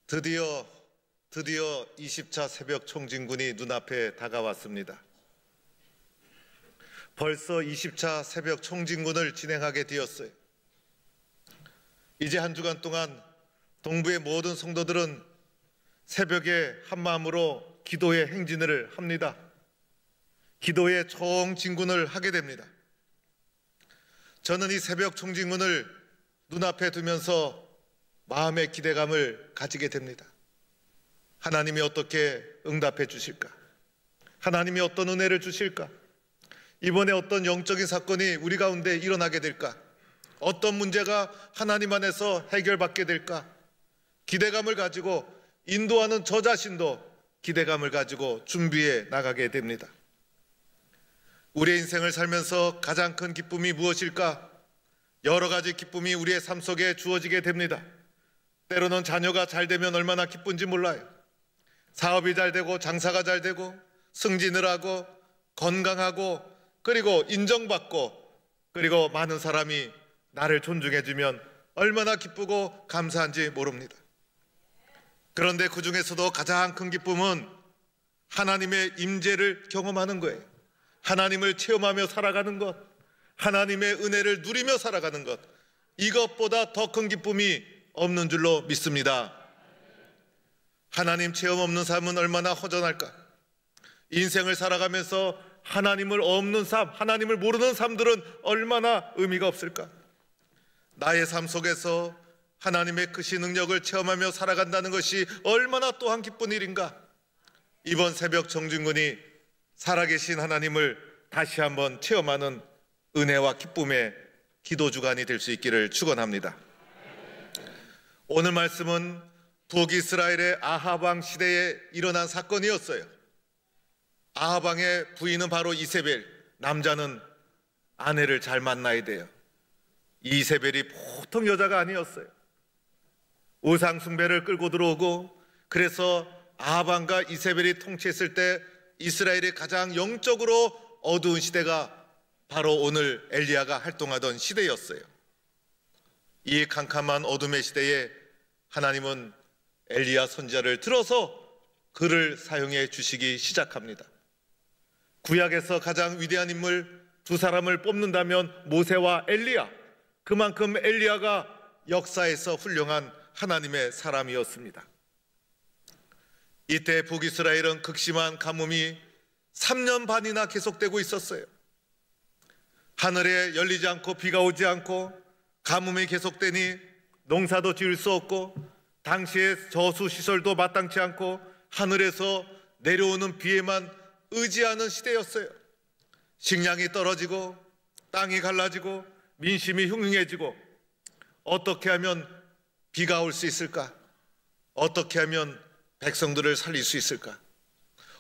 드디어 20차 새벽 총진군이 눈앞에 다가왔습니다. 벌써 20차 새벽 총진군을 진행하게 되었어요. 이제 한 주간 동안 동부의 모든 성도들은 새벽에 한마음으로 기도의 행진을 합니다. 기도의 총진군을 하게 됩니다. 저는 이 새벽 총진군을 눈앞에 두면서 마음의 기대감을 가지게 됩니다. 하나님이 어떻게 응답해 주실까? 하나님이 어떤 은혜를 주실까? 이번에 어떤 영적인 사건이 우리 가운데 일어나게 될까? 어떤 문제가 하나님 안에서 해결받게 될까? 기대감을 가지고 인도하는 저 자신도 기대감을 가지고 준비해 나가게 됩니다. 우리의 인생을 살면서 가장 큰 기쁨이 무엇일까? 여러 가지 기쁨이 우리의 삶 속에 주어지게 됩니다. 때로는 자녀가 잘 되면 얼마나 기쁜지 몰라요. 사업이 잘 되고 장사가 잘 되고 승진을 하고 건강하고 그리고 인정받고 그리고 많은 사람이 나를 존중해주면 얼마나 기쁘고 감사한지 모릅니다. 그런데 그 중에서도 가장 큰 기쁨은 하나님의 임재를 경험하는 거예요. 하나님을 체험하며 살아가는 것, 하나님의 은혜를 누리며 살아가는 것, 이것보다 더 큰 기쁨이 없는 줄로 믿습니다. 하나님 체험 없는 삶은 얼마나 허전할까? 인생을 살아가면서 하나님을 없는 삶, 하나님을 모르는 삶들은 얼마나 의미가 없을까? 나의 삶 속에서 하나님의 크신 능력을 체험하며 살아간다는 것이 얼마나 또한 기쁜 일인가? 이번 새벽 정진군이 살아계신 하나님을 다시 한번 체험하는 은혜와 기쁨의 기도 주간이 될 수 있기를 축원합니다. 오늘 말씀은 북이스라엘의 아합 왕 시대에 일어난 사건이었어요. 아합 왕의 부인은 바로 이세벨, 남자는 아내를 잘 만나야 돼요. 이세벨이 보통 여자가 아니었어요. 우상 숭배를 끌고 들어오고, 그래서 아합 왕과 이세벨이 통치했을 때 이스라엘이 가장 영적으로 어두운 시대가 바로 오늘 엘리야가 활동하던 시대였어요. 이 캄캄한 어둠의 시대에 하나님은 엘리야 선지자를 들어서 그를 사용해 주시기 시작합니다. 구약에서 가장 위대한 인물 두 사람을 뽑는다면 모세와 엘리야, 그만큼 엘리야가 역사에서 훌륭한 하나님의 사람이었습니다. 이때 북이스라엘은 극심한 가뭄이 3년 반이나 계속되고 있었어요. 하늘에 열리지 않고 비가 오지 않고 가뭄이 계속되니 농사도 지을 수 없고 당시에 저수시설도 마땅치 않고 하늘에서 내려오는 비에만 의지하는 시대였어요. 식량이 떨어지고 땅이 갈라지고 민심이 흉흉해지고 어떻게 하면 비가 올 수 있을까? 어떻게 하면 백성들을 살릴 수 있을까?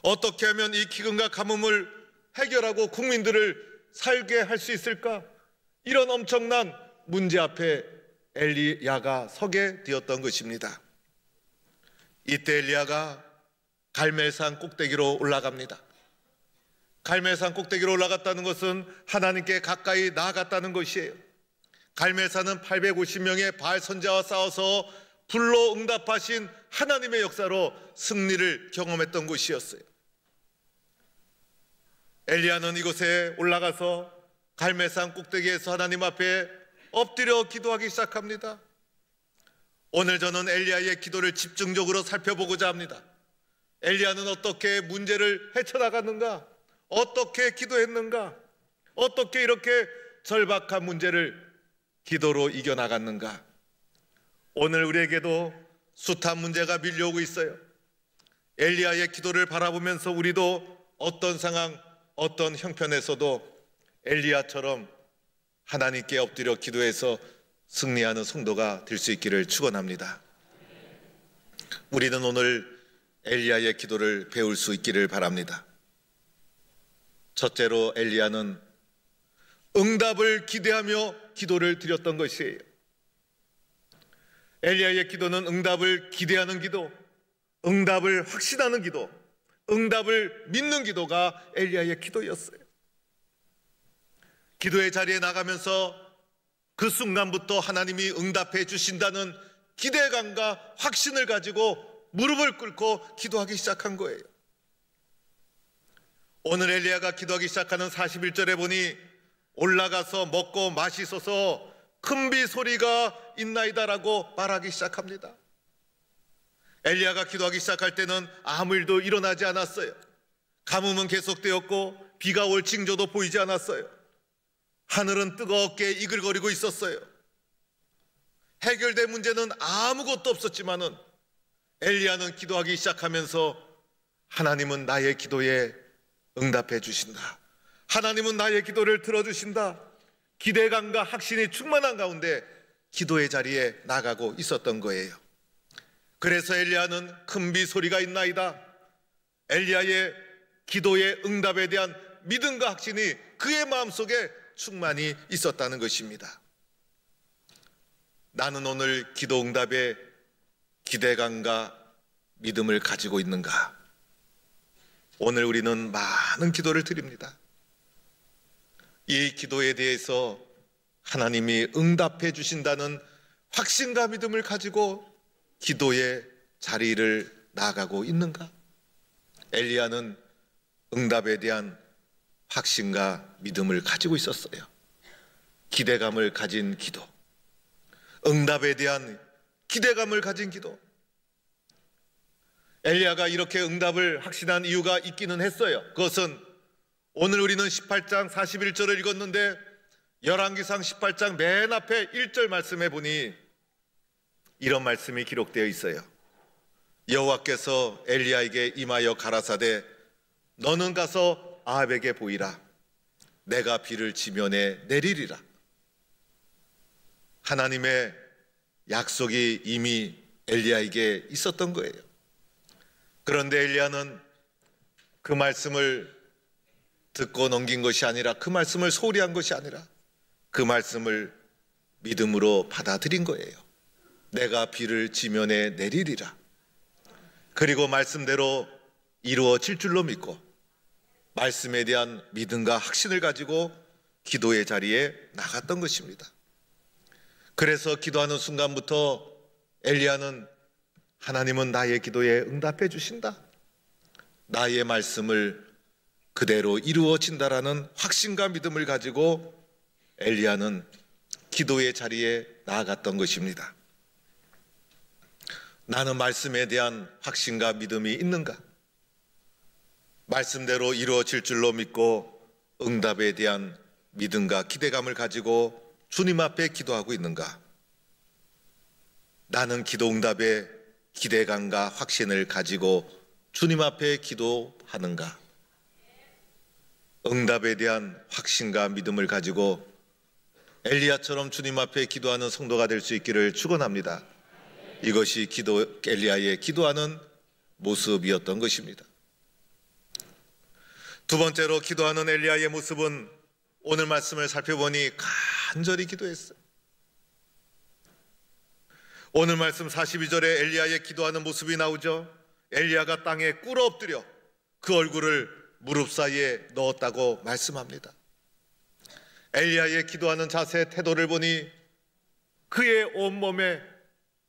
어떻게 하면 이 기근과 가뭄을 해결하고 국민들을 살게 할 수 있을까? 이런 엄청난 문제 앞에 엘리야가 서게 되었던 것입니다. 이때 엘리야가 갈멜산 꼭대기로 올라갑니다. 갈멜산 꼭대기로 올라갔다는 것은 하나님께 가까이 나아갔다는 것이에요. 갈멜산은 850명의 바알 선지자와 싸워서 불로 응답하신 하나님의 역사로 승리를 경험했던 곳이었어요. 엘리야는 이곳에 올라가서 갈멜산 꼭대기에서 하나님 앞에 엎드려 기도하기 시작합니다. 오늘 저는 엘리야의 기도를 집중적으로 살펴보고자 합니다. 엘리야는 어떻게 문제를 헤쳐나갔는가? 어떻게 기도했는가? 어떻게 이렇게 절박한 문제를 기도로 이겨나갔는가? 오늘 우리에게도 숱한 문제가 밀려오고 있어요. 엘리야의 기도를 바라보면서 우리도 어떤 상황, 어떤 형편에서도 엘리야처럼 하나님께 엎드려 기도해서 승리하는 성도가 될 수 있기를 축원합니다. 우리는 오늘 엘리야의 기도를 배울 수 있기를 바랍니다. 첫째로 엘리야는 응답을 기대하며 기도를 드렸던 것이에요. 엘리야의 기도는 응답을 기대하는 기도, 응답을 확신하는 기도, 응답을 믿는 기도가 엘리야의 기도였어요. 기도의 자리에 나가면서 그 순간부터 하나님이 응답해 주신다는 기대감과 확신을 가지고 무릎을 꿇고 기도하기 시작한 거예요. 오늘 엘리야가 기도하기 시작하는 41절에 보니 올라가서 먹고 마시소서 큰 비 소리가 있나이다라고 말하기 시작합니다. 엘리야가 기도하기 시작할 때는 아무 일도 일어나지 않았어요. 가뭄은 계속되었고 비가 올 징조도 보이지 않았어요. 하늘은 뜨겁게 이글거리고 있었어요. 해결된 문제는 아무것도 없었지만은 엘리야는 기도하기 시작하면서 하나님은 나의 기도에 응답해 주신다. 하나님은 나의 기도를 들어주신다. 기대감과 확신이 충만한 가운데 기도의 자리에 나가고 있었던 거예요. 그래서 엘리야는 큰 비 소리가 있나이다. 엘리야의 기도의 응답에 대한 믿음과 확신이 그의 마음속에 충만히 있었다는 것입니다. 나는 오늘 기도 응답에 기대감과 믿음을 가지고 있는가? 오늘 우리는 많은 기도를 드립니다. 이 기도에 대해서 하나님이 응답해 주신다는 확신과 믿음을 가지고 기도의 자리를 나아가고 있는가? 엘리야는 응답에 대한 확신과 믿음을 가지고 있었어요. 기대감을 가진 기도, 응답에 대한 기대감을 가진 기도. 엘리야가 이렇게 응답을 확신한 이유가 있기는 했어요. 그것은 오늘 우리는 18장 41절을 읽었는데 열왕기상 18장 맨 앞에 1절 말씀에 보니 이런 말씀이 기록되어 있어요. 여호와께서 엘리야에게 임하여 가라사대 너는 가서 아합에게 보이라. 내가 비를 지면에 내리리라. 하나님의 약속이 이미 엘리야에게 있었던 거예요. 그런데 엘리야는 그 말씀을 듣고 넘긴 것이 아니라, 그 말씀을 소홀히 한 것이 아니라 그 말씀을 믿음으로 받아들인 거예요. 내가 비를 지면에 내리리라. 그리고 말씀대로 이루어질 줄로 믿고 말씀에 대한 믿음과 확신을 가지고 기도의 자리에 나갔던 것입니다. 그래서 기도하는 순간부터 엘리야는 하나님은 나의 기도에 응답해 주신다. 나의 말씀을 그대로 이루어진다라는 확신과 믿음을 가지고 엘리야는 기도의 자리에 나아갔던 것입니다. 나는 말씀에 대한 확신과 믿음이 있는가? 말씀대로 이루어질 줄로 믿고 응답에 대한 믿음과 기대감을 가지고 주님 앞에 기도하고 있는가? 나는 기도 응답에 기대감과 확신을 가지고 주님 앞에 기도하는가? 응답에 대한 확신과 믿음을 가지고 엘리야처럼 주님 앞에 기도하는 성도가 될 수 있기를 축원합니다. 이것이 엘리야의 기도하는 모습이었던 것입니다. 두 번째로 기도하는 엘리야의 모습은 오늘 말씀을 살펴보니 간절히 기도했어요. 오늘 말씀 42절에 엘리야의 기도하는 모습이 나오죠. 엘리야가 땅에 꿇어 엎드려 그 얼굴을 무릎 사이에 넣었다고 말씀합니다. 엘리야의 기도하는 자세, 태도를 보니 그의 온몸에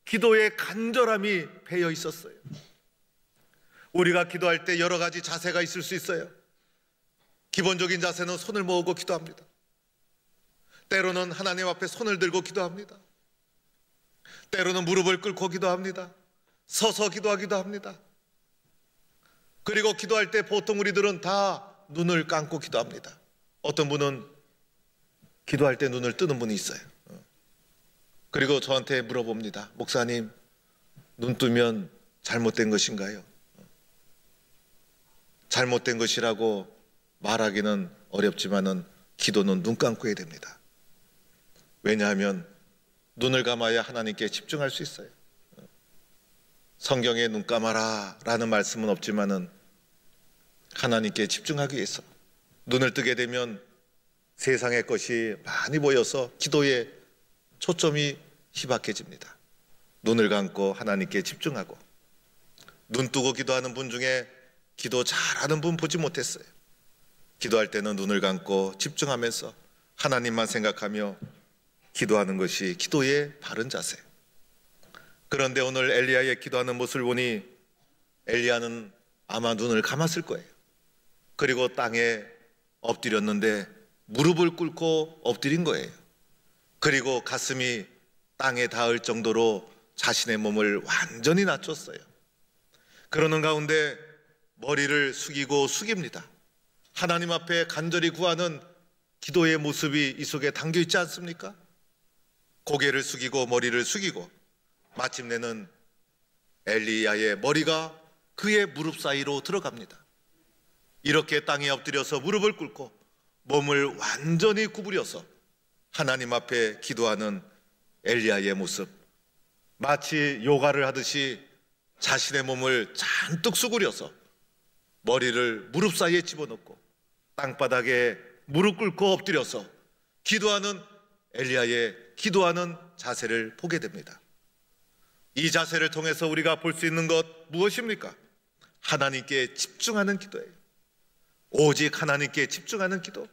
기도의 간절함이 배어 있었어요. 우리가 기도할 때 여러 가지 자세가 있을 수 있어요. 기본적인 자세는 손을 모으고 기도합니다. 때로는 하나님 앞에 손을 들고 기도합니다. 때로는 무릎을 꿇고 기도합니다. 서서 기도하기도 합니다. 그리고 기도할 때 보통 우리들은 다 눈을 감고 기도합니다. 어떤 분은 기도할 때 눈을 뜨는 분이 있어요. 그리고 저한테 물어봅니다. 목사님, 눈 뜨면 잘못된 것인가요? 잘못된 것이라고 말하기는 어렵지만은 기도는 눈 감고 해야 됩니다. 왜냐하면 눈을 감아야 하나님께 집중할 수 있어요. 성경에 눈 감아라 라는 말씀은 없지만은 하나님께 집중하기 위해서 눈을 뜨게 되면 세상의 것이 많이 보여서 기도에 초점이 희박해집니다. 눈을 감고 하나님께 집중하고, 눈 뜨고 기도하는 분 중에 기도 잘하는 분 보지 못했어요. 기도할 때는 눈을 감고 집중하면서 하나님만 생각하며 기도하는 것이 기도의 바른 자세. 그런데 오늘 엘리야의 기도하는 모습을 보니 엘리야는 아마 눈을 감았을 거예요. 그리고 땅에 엎드렸는데 무릎을 꿇고 엎드린 거예요. 그리고 가슴이 땅에 닿을 정도로 자신의 몸을 완전히 낮췄어요. 그러는 가운데 머리를 숙이고 숙입니다. 하나님 앞에 간절히 구하는 기도의 모습이 이 속에 담겨 있지 않습니까? 고개를 숙이고 머리를 숙이고 마침내는 엘리야의 머리가 그의 무릎 사이로 들어갑니다. 이렇게 땅에 엎드려서 무릎을 꿇고 몸을 완전히 구부려서 하나님 앞에 기도하는 엘리야의 모습, 마치 요가를 하듯이 자신의 몸을 잔뜩 수그려서 머리를 무릎 사이에 집어넣고 땅바닥에 무릎 꿇고 엎드려서 기도하는 엘리야의 기도하는 자세를 보게 됩니다. 이 자세를 통해서 우리가 볼 수 있는 것 무엇입니까? 하나님께 집중하는 기도예요. 오직 하나님께 집중하는 기도,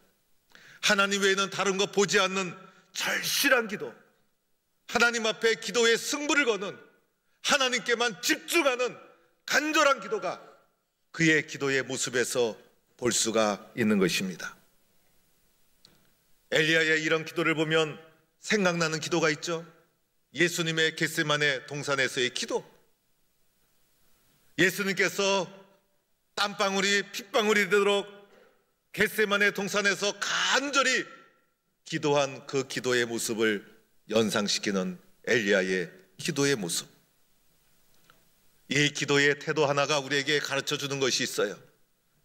하나님 외에는 다른 것 보지 않는 절실한 기도, 하나님 앞에 기도의 승부를 거는 하나님께만 집중하는 간절한 기도가 그의 기도의 모습에서 볼 수가 있는 것입니다. 엘리야의 이런 기도를 보면 생각나는 기도가 있죠. 예수님의 겟세마네 동산에서의 기도. 예수님께서 땀방울이 핏방울이 되도록 겟세마네 동산에서 간절히 기도한 그 기도의 모습을 연상시키는 엘리야의 기도의 모습. 이 기도의 태도 하나가 우리에게 가르쳐 주는 것이 있어요.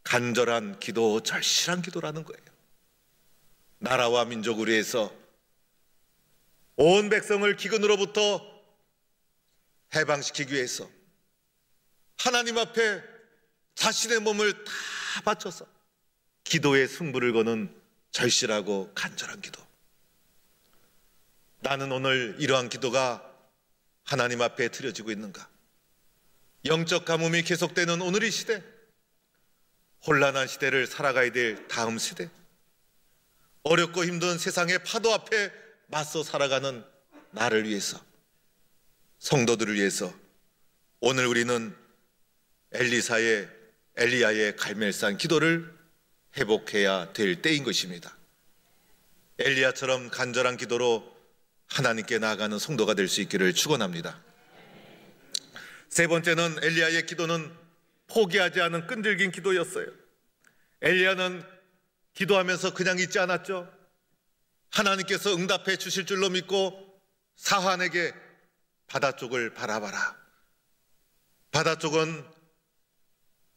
간절한 기도, 절실한 기도라는 거예요. 나라와 민족을 위해서 온 백성을 기근으로부터 해방시키기 위해서 하나님 앞에 자신의 몸을 다 바쳐서 기도의 승부를 거는 절실하고 간절한 기도. 나는 오늘 이러한 기도가 하나님 앞에 드려지고 있는가? 영적 가뭄이 계속되는 오늘 이 시대, 혼란한 시대를 살아가야 될 다음 시대, 어렵고 힘든 세상의 파도 앞에 맞서 살아가는 나를 위해서, 성도들을 위해서 오늘 우리는 엘리야의 갈멜산 기도를 회복해야 될 때인 것입니다. 엘리야처럼 간절한 기도로 하나님께 나아가는 성도가 될 수 있기를 축원합니다. 세 번째는 엘리야의 기도는 포기하지 않은 끈질긴 기도였어요. 엘리야는 기도하면서 그냥 있지 않았죠. 하나님께서 응답해 주실 줄로 믿고 사한에게 바다 쪽을 바라봐라. 바다 쪽은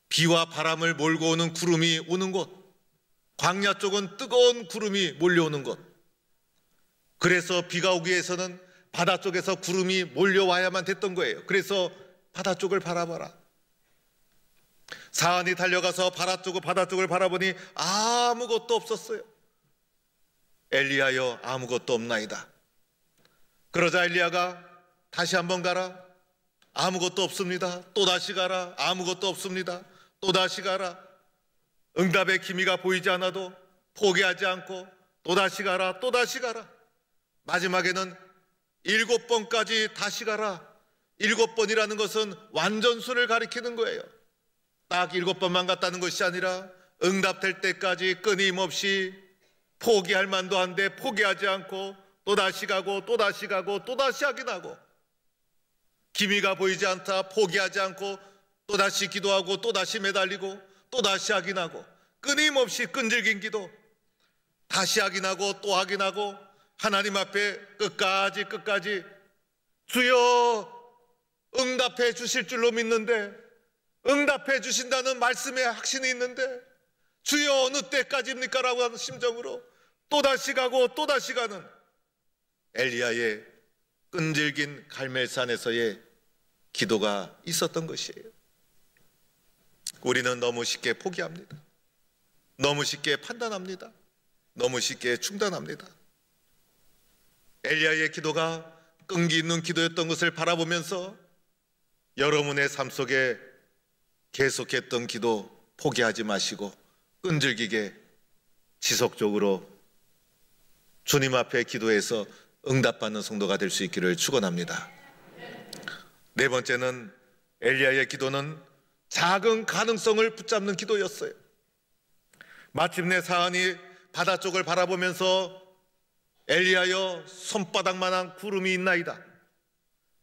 비와 바람을 몰고 오는 구름이 오는 곳, 광야 쪽은 뜨거운 구름이 몰려오는 곳. 그래서 비가 오기 위해서는 바다 쪽에서 구름이 몰려와야만 됐던 거예요. 그래서 바다 쪽을 바라봐라. 사한이 달려가서 바다 쪽을 바라보니 아무것도 없었어요. 엘리야여, 아무것도 없나이다. 그러자 엘리야가 다시 한번 가라. 아무것도 없습니다. 또다시 가라. 아무것도 없습니다. 또다시 가라. 응답의 기미가 보이지 않아도 포기하지 않고 또다시 가라. 또다시 가라. 마지막에는 7번까지 다시 가라. 7번이라는 것은 완전수를 가리키는 거예요. 딱 7번만 갔다는 것이 아니라 응답될 때까지 끊임없이 포기할 만도 한데 포기하지 않고 또다시 가고 또다시 가고 또다시 확인하고, 기미가 보이지 않다 포기하지 않고 또다시 기도하고 또다시 매달리고 또다시 확인하고, 끊임없이 끈질긴 기도, 다시 확인하고 또 확인하고 하나님 앞에 끝까지 주여 응답해 주실 줄로 믿는데, 응답해 주신다는 말씀에 확신이 있는데 주여 어느 때까지입니까? 라고 하는 심정으로 또다시 가고 또다시 가는 엘리야의 끈질긴 갈멜산에서의 기도가 있었던 것이에요. 우리는 너무 쉽게 포기합니다. 너무 쉽게 판단합니다. 너무 쉽게 중단합니다. 엘리야의 기도가 끈기 있는 기도였던 것을 바라보면서 여러분의 삶 속에 계속했던 기도 포기하지 마시고 끈질기게 지속적으로 주님 앞에 기도해서 응답받는 성도가 될 수 있기를 축원합니다. 네 번째는 엘리야의 기도는 작은 가능성을 붙잡는 기도였어요. 마침내 사안이 바다 쪽을 바라보면서 엘리야여 손바닥만한 구름이 있나이다.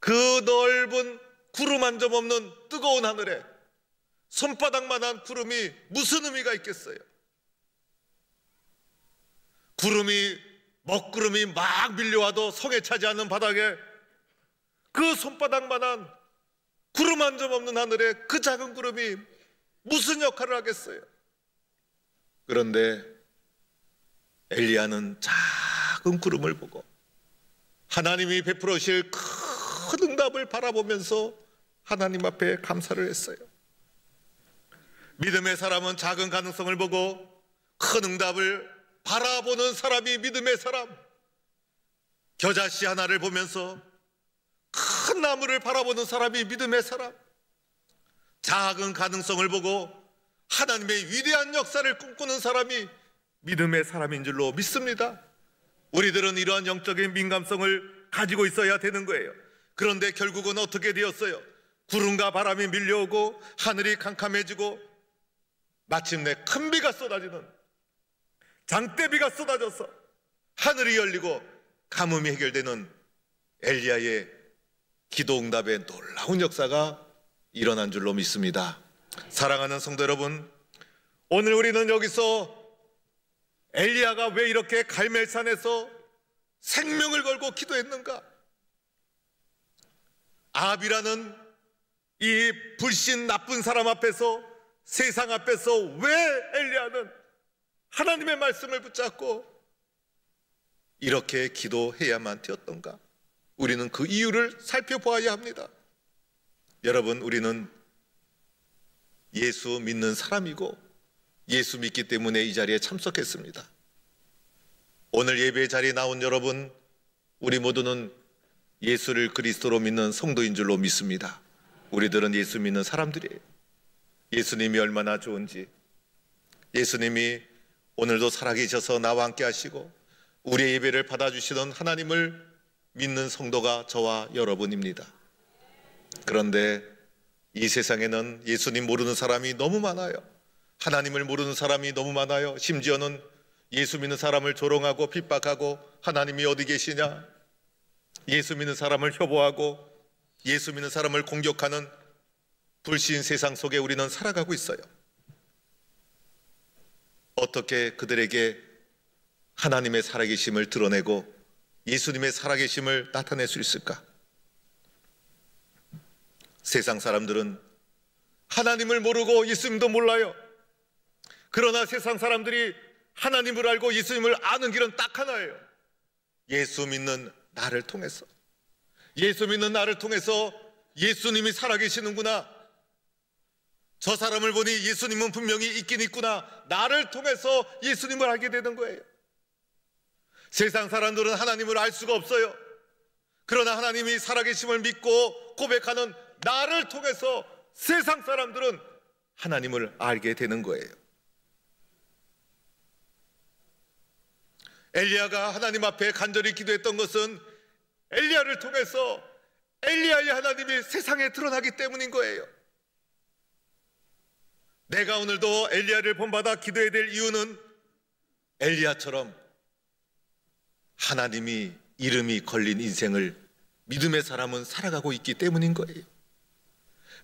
그 넓은 구름 한 점 없는 뜨거운 하늘에 손바닥만한 구름이 무슨 의미가 있겠어요? 먹구름이 막 밀려와도 성에 차지 않는 바닥에 그 손바닥만한 구름 한 점 없는 하늘에 그 작은 구름이 무슨 역할을 하겠어요? 그런데 엘리야는 작은 구름을 보고 하나님이 베풀어 주실 큰 응답을 바라보면서 하나님 앞에 감사를 했어요. 믿음의 사람은 작은 가능성을 보고 큰 응답을 바라보는 사람이 믿음의 사람. 겨자씨 하나를 보면서 큰 나무를 바라보는 사람이 믿음의 사람. 작은 가능성을 보고 하나님의 위대한 역사를 꿈꾸는 사람이 믿음의 사람인 줄로 믿습니다. 우리들은 이러한 영적인 민감성을 가지고 있어야 되는 거예요. 그런데 결국은 어떻게 되었어요? 구름과 바람이 밀려오고 하늘이 캄캄해지고 마침내 큰 비가 쏟아지는 장대비가 쏟아져서 하늘이 열리고 가뭄이 해결되는 엘리야의 기도응답의 놀라운 역사가 일어난 줄로 믿습니다. 사랑하는 성도 여러분, 오늘 우리는 여기서 엘리야가 왜 이렇게 갈멜산에서 생명을 걸고 기도했는가? 아합이라는 이 불신 나쁜 사람 앞에서, 세상 앞에서 왜 엘리야는 하나님의 말씀을 붙잡고 이렇게 기도해야만 되었던가? 우리는 그 이유를 살펴보아야 합니다. 여러분, 우리는 예수 믿는 사람이고 예수 믿기 때문에 이 자리에 참석했습니다. 오늘 예배 자리에 나온 여러분, 우리 모두는 예수를 그리스도로 믿는 성도인 줄로 믿습니다. 우리들은 예수 믿는 사람들이에요. 예수님이 얼마나 좋은지, 예수님이 오늘도 살아계셔서 나와 함께 하시고 우리의 예배를 받아주시던 하나님을 믿는 성도가 저와 여러분입니다. 그런데 이 세상에는 예수님 모르는 사람이 너무 많아요. 하나님을 모르는 사람이 너무 많아요. 심지어는 예수 믿는 사람을 조롱하고 핍박하고 하나님이 어디 계시냐, 예수 믿는 사람을 효보하고 예수 믿는 사람을 공격하는 불신 세상 속에 우리는 살아가고 있어요. 어떻게 그들에게 하나님의 살아계심을 드러내고 예수님의 살아계심을 나타낼 수 있을까? 세상 사람들은 하나님을 모르고 예수님도 몰라요. 그러나 세상 사람들이 하나님을 알고 예수님을 아는 길은 딱 하나예요. 예수 믿는 나를 통해서, 예수 믿는 나를 통해서 예수님이 살아계시는구나, 저 사람을 보니 예수님은 분명히 있긴 있구나, 나를 통해서 예수님을 알게 되는 거예요. 세상 사람들은 하나님을 알 수가 없어요. 그러나 하나님이 살아계심을 믿고 고백하는 나를 통해서 세상 사람들은 하나님을 알게 되는 거예요. 엘리야가 하나님 앞에 간절히 기도했던 것은 엘리야를 통해서 엘리야의 하나님이 세상에 드러나기 때문인 거예요. 내가 오늘도 엘리야를 본받아 기도해야 될 이유는 엘리야처럼 하나님이 이름이 걸린 인생을 믿음의 사람은 살아가고 있기 때문인 거예요.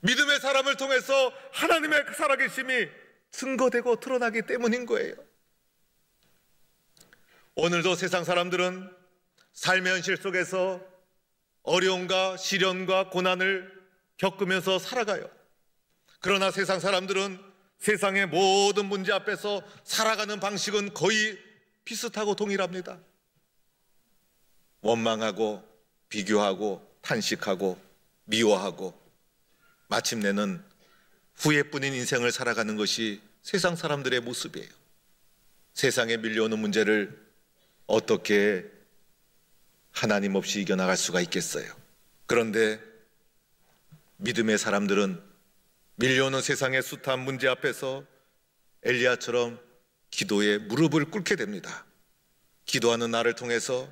믿음의 사람을 통해서 하나님의 살아계심이 증거되고 드러나기 때문인 거예요. 오늘도 세상 사람들은 삶의 현실 속에서 어려움과 시련과 고난을 겪으면서 살아가요. 그러나 세상 사람들은 세상의 모든 문제 앞에서 살아가는 방식은 거의 비슷하고 동일합니다. 원망하고 비교하고 탄식하고 미워하고 마침내는 후회뿐인 인생을 살아가는 것이 세상 사람들의 모습이에요. 세상에 밀려오는 문제를 어떻게 하나님 없이 이겨나갈 수가 있겠어요? 그런데 믿음의 사람들은 밀려오는 세상의 숱한 문제 앞에서 엘리야처럼 기도에 무릎을 꿇게 됩니다. 기도하는 나를 통해서,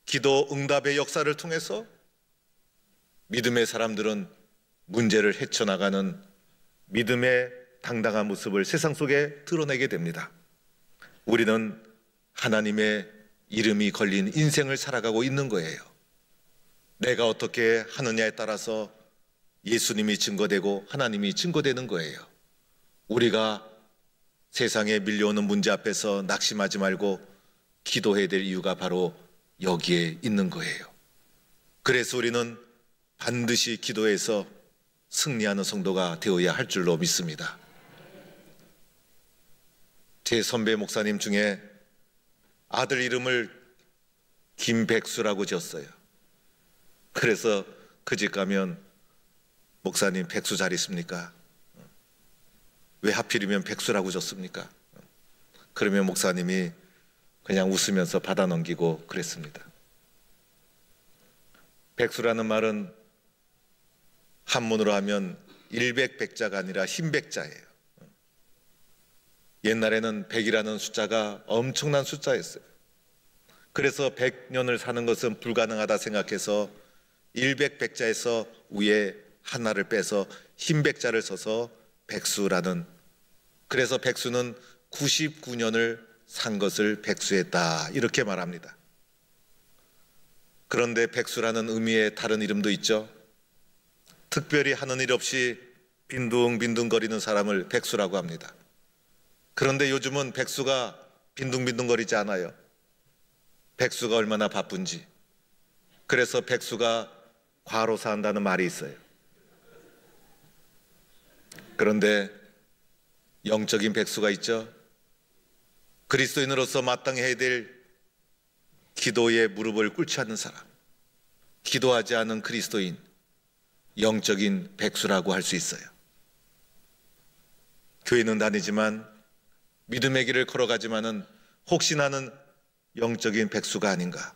기도 응답의 역사를 통해서 믿음의 사람들은 문제를 헤쳐나가는 믿음의 당당한 모습을 세상 속에 드러내게 됩니다. 우리는 하나님의 이름이 걸린 인생을 살아가고 있는 거예요. 내가 어떻게 하느냐에 따라서 예수님이 증거되고 하나님이 증거되는 거예요. 우리가 세상에 밀려오는 문제 앞에서 낙심하지 말고 기도해야 될 이유가 바로 여기에 있는 거예요. 그래서 우리는 반드시 기도해서 승리하는 성도가 되어야 할 줄로 믿습니다. 제 선배 목사님 중에 아들 이름을 김백수라고 지었어요. 그래서 그 집 가면 목사님 백수 잘 있습니까? 왜 하필이면 백수라고 졌습니까? 그러면 목사님이 그냥 웃으면서 받아 넘기고 그랬습니다. 백수라는 말은 한문으로 하면 일백백자가 아니라 흰백자예요. 옛날에는 100이라는 숫자가 엄청난 숫자였어요. 그래서 100년을 사는 것은 불가능하다 생각해서 일백백자에서 위에 하나를 빼서 흰백자를 써서 백수라는, 그래서 백수는 99년을 산 것을 백수했다 이렇게 말합니다. 그런데 백수라는 의미의 다른 이름도 있죠. 특별히 하는 일 없이 빈둥빈둥거리는 사람을 백수라고 합니다. 그런데 요즘은 백수가 빈둥빈둥거리지 않아요. 백수가 얼마나 바쁜지. 그래서 백수가 과로사 한다는 말이 있어요. 그런데 영적인 백수가 있죠. 그리스도인으로서 마땅히 해야 될 기도에 무릎을 꿇지 않는 사람, 기도하지 않은 그리스도인, 영적인 백수라고 할 수 있어요. 교회는 다니지만 믿음의 길을 걸어가지만은 혹시 나는 영적인 백수가 아닌가.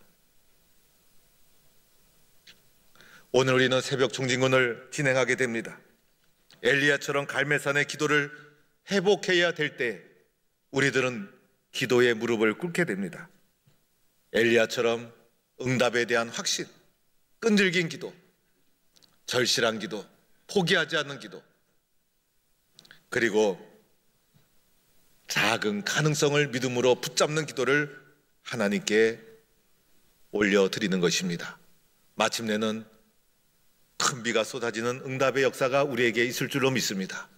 오늘 우리는 새벽 총진군을 진행하게 됩니다. 엘리야처럼 갈멜산의 기도를 회복해야 될 때 우리들은 기도에 무릎을 꿇게 됩니다. 엘리야처럼 응답에 대한 확신, 끈질긴 기도, 절실한 기도, 포기하지 않는 기도, 그리고 작은 가능성을 믿음으로 붙잡는 기도를 하나님께 올려드리는 것입니다. 마침내는 큰 비가 쏟아지는 응답의 역사가 우리에게 있을 줄로 믿습니다.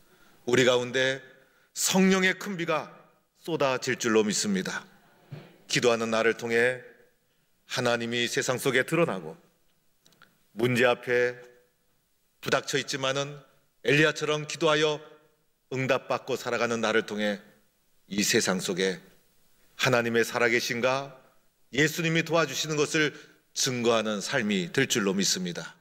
우리 가운데 성령의 큰 비가 쏟아질 줄로 믿습니다. 기도하는 나를 통해 하나님이 세상 속에 드러나고 문제 앞에 부닥쳐 있지만은 엘리야처럼 기도하여 응답받고 살아가는 나를 통해 이 세상 속에 하나님의 살아계신가 예수님이 도와주시는 것을 증거하는 삶이 될 줄로 믿습니다.